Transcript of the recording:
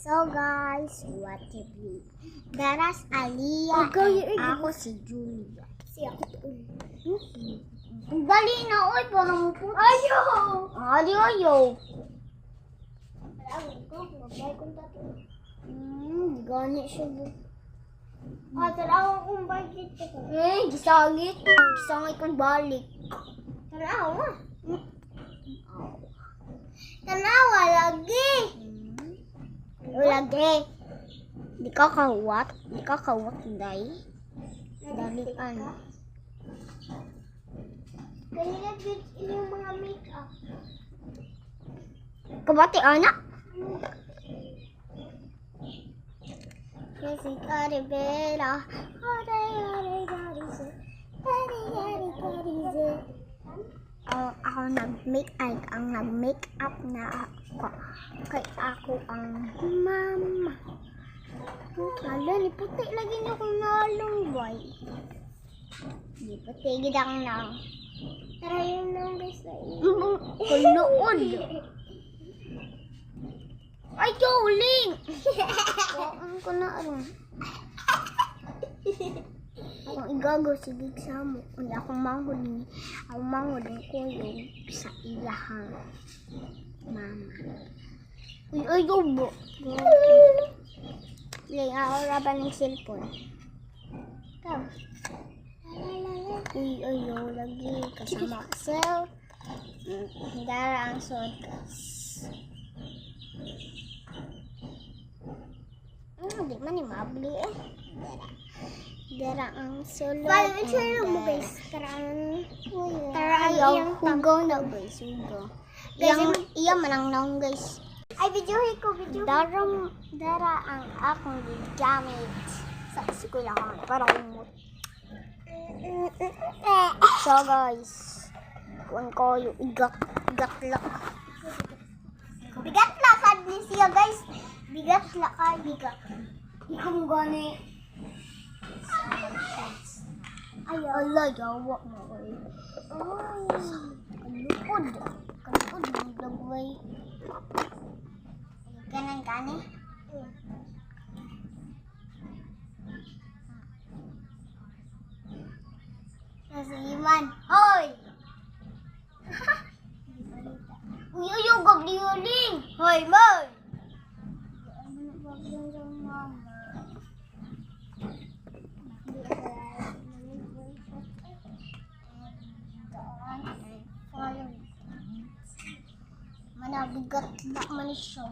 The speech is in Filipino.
So guys, what if we? Daras Aliyah and ako si Julia. Si ako. Dali na, oy, para mo po. Ayaw! Ayaw! Gani siya bu. Tarawa kong balik. Gisagit. Gisangit kong balik. Tarawa. Tanawa lagi. Lagi. Di ka kawat. Di ka kawat, day. Dalian. Kanina yung mga make-up. Kabati, anak? Kasi karibera. Ako ang nag-make up na ako. Kaya ako ang mama. Hala, ni puti lagi niyo kung nalunggay. Di puti, gidang na. Tara yun lang guys. Kulood. Ay, Joling! Ang ko na aron. Akong igagaw si Gigsa mo. Kaya akong manghod ni. Akong manghod ang kuyog sa ilahang mama. Uy, gobo. Lang ako raban ng cellphone. Ikaw. Uy, ayaw lagi. Kasama self. Higara ang sodas. Di man ni mabli eh. Dara ang solo. Paano solo mo guys? Tara yung hugaw na guys. Iya manang naong guys. Ay, videohin ko, Dara ang akong gamit sa eskwelahan para umot. So guys, kung ko yung igat-lak. Bigat-lak ka din siya guys. Bigat-lak ka, bigat. Ikaw mo gani. Ay, ala, yawa mo eh. Kalukod. Kalukod, maglagway. Ganun gani? Nasa iman. Hoy! Uy, gabli uling! Hoy, Moy! Manabigat na man siya.